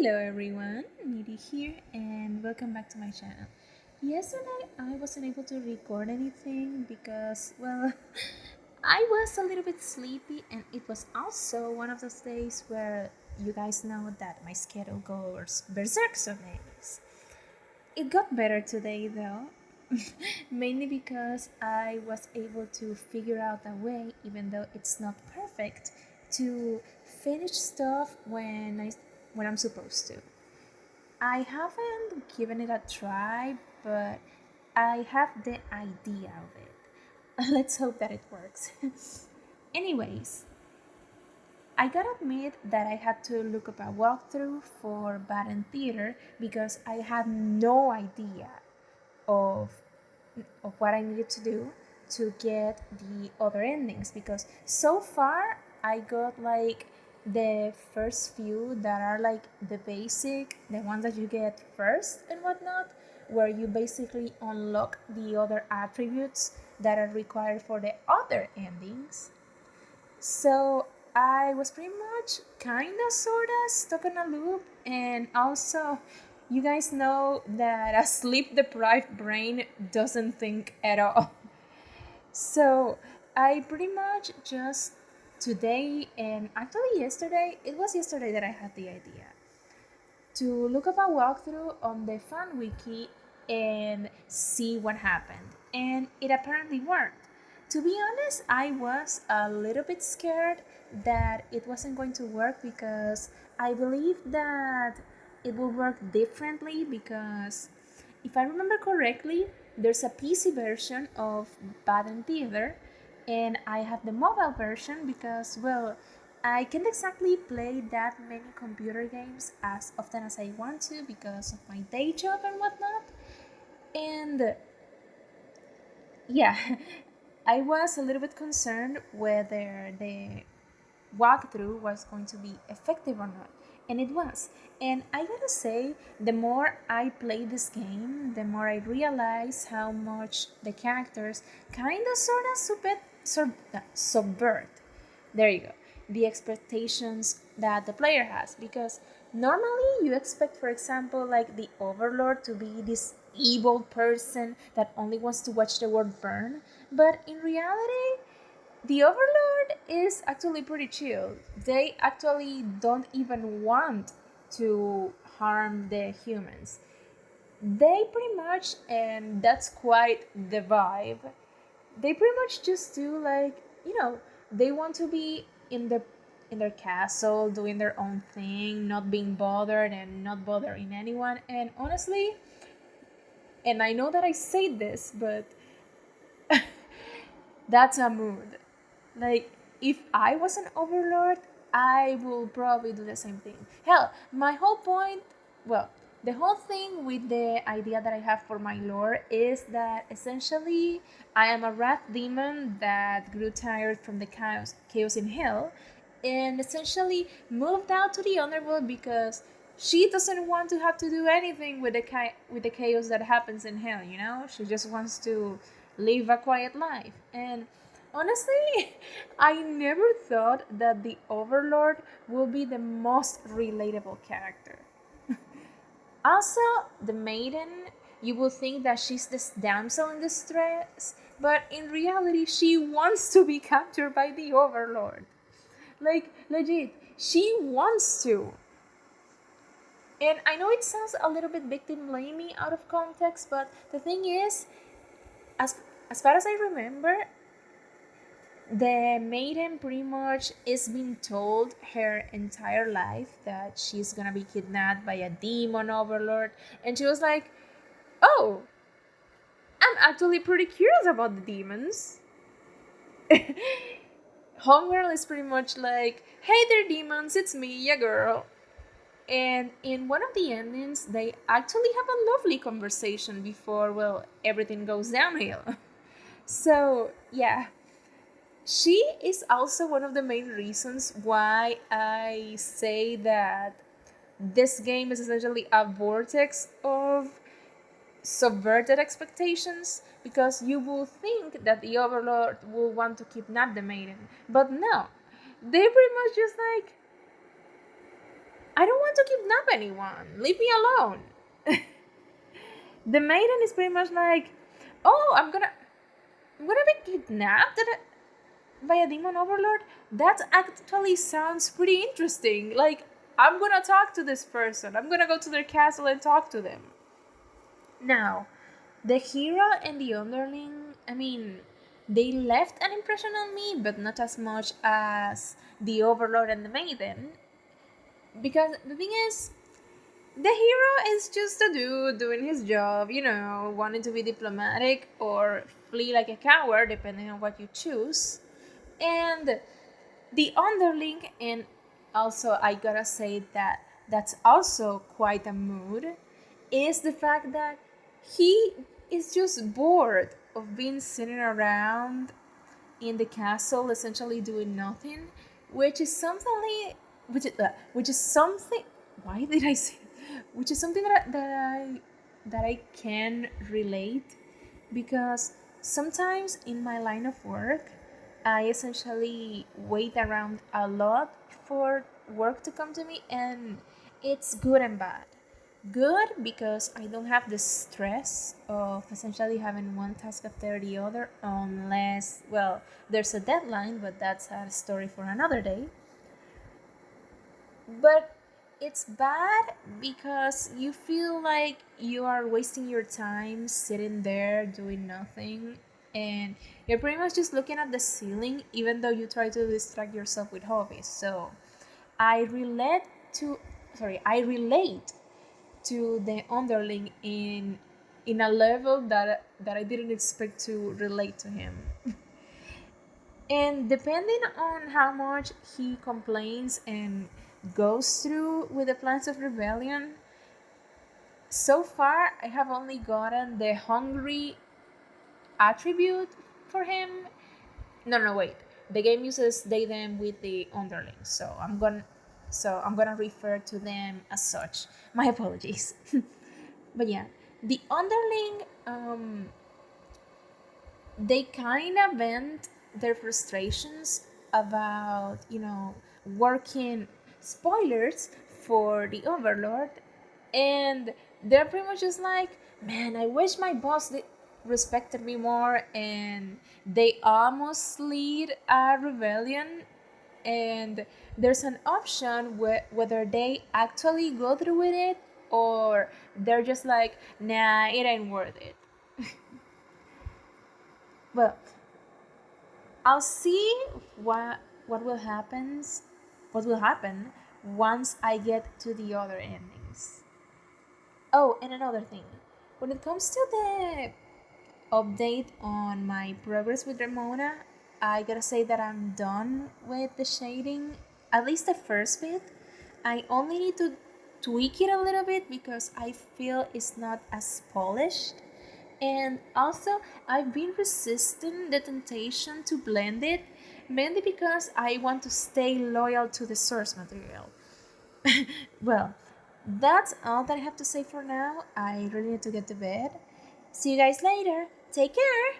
Hello everyone, Nidhi here and welcome back to my channel. Yesterday I wasn't able to record anything because, I was a little bit sleepy and it was also one of those days where you guys know that my schedule goes berserk some days. It got better today though, mainly because I was able to figure out a way, even though it's not perfect, to finish stuff when I'm supposed to. I haven't given it a try, but I have the idea of it. Let's hope that it works. Anyways, I gotta admit that I had to look up a walkthrough for Baden Theater because I had no idea of what I needed to do to get the other endings, because so far I got like the first few that are like the basic, the ones that you get first and whatnot, where you basically unlock the other attributes that are required for the other endings. So I was pretty much kinda sorta stuck in a loop, and also you guys know that a sleep deprived brain doesn't think at all. So I pretty much just today, and actually yesterday, it was yesterday that I had the idea to look up a walkthrough on the fan wiki and see what happened. And it apparently worked. To be honest, I was a little bit scared that it wasn't going to work because I believe that it will work differently, because if I remember correctly, there's a PC version of Baden Theater and I have the mobile version because, I can't exactly play that many computer games as often as I want to because of my day job and whatnot. And yeah, I was a little bit concerned whether the walkthrough was going to be effective or not. And it was. And I gotta say, the more I play this game, the more I realize how much the characters kind of sort of subvert. There you go. The expectations that the player has. Because normally you expect, for example, like the Overlord to be this evil person that only wants to watch the world burn. But in reality, the Overlord is actually pretty chill. They actually don't even want to harm the humans. They pretty much, and that's quite the vibe, they pretty much just do like, they want to be in their castle doing their own thing, not being bothered and not bothering anyone. And honestly, and I know that I say this, but that's a mood. Like, if I was an overlord, I will probably do the same thing. Hell, my whole point, well, the whole thing with the idea that I have for my lore is that essentially I am a rat demon that grew tired from the chaos in hell, and essentially moved out to the underworld because she doesn't want to have to do anything with with the chaos that happens in hell. She just wants to live a quiet life. And honestly, I never thought that the Overlord will be the most relatable character. Also, the maiden, you will think that she's this damsel in distress, but in reality, she wants to be captured by the Overlord. Like, legit, she wants to. And I know it sounds a little bit victim blaming out of context, but the thing is, as, as far as I remember, the maiden pretty much is being told her entire life that she's gonna be kidnapped by a demon overlord, and she was like, oh, I'm actually pretty curious about the demons. Homegirl is pretty much like, hey there demons, it's me, ya girl. And in one of the endings, they actually have a lovely conversation before, everything goes downhill. So, yeah, she is also one of the main reasons why I say that this game is essentially a vortex of subverted expectations, because you will think that the Overlord will want to kidnap the maiden, but no, they pretty much just like, I don't want to kidnap anyone. Leave me alone. The maiden is pretty much like, oh, I'm gonna be kidnapped by a demon overlord. That actually sounds pretty interesting. Like, I'm gonna talk to this person. I'm gonna go to their castle and talk to them. Now, the hero and the underling, I mean, they left an impression on me, but not as much as the overlord and the maiden. Because the thing is, the hero is just a dude doing his job, wanting to be diplomatic or flee like a coward, depending on what you choose. And the underling, and also I gotta say that that's also quite a mood, is the fact that he is just bored of being sitting around in the castle essentially doing nothing, which is something which is something why did I say which is something that I can relate, because sometimes in my line of work I essentially wait around a lot for work to come to me, and it's good and bad. Good because I don't have the stress of essentially having one task after the other, unless, well, there's a deadline, but that's a story for another day. But it's bad because you feel like you are wasting your time sitting there doing nothing, and you're pretty much just looking at the ceiling even though you try to distract yourself with hobbies. So I relate to I relate to the underling in a level that I didn't expect to relate to him. And depending on how much he complains and goes through with the plans of rebellion, so far I have only gotten the hungry attribute for him. No, wait. The game uses they them with the underlings, so I'm gonna refer to them as such. My apologies. But yeah, the underling, they kind of vent their frustrations about, working, spoilers for the overlord, and they're pretty much just like, man, I wish my boss respected me more, and they almost lead a rebellion, and there's an option whether they actually go through with it, or they're just like, nah, it ain't worth it. Well, I'll see what will happen once I get to the other endings. Oh, and another thing. When it comes to the update on my progress with Ramona, I gotta say that I'm done with the shading, at least the first bit. I only need to tweak it a little bit because I feel it's not as polished. And also, I've been resisting the temptation to blend it, mainly because I want to stay loyal to the source material. Well, that's all that I have to say for now. I really need to get to bed. See you guys later. Take care.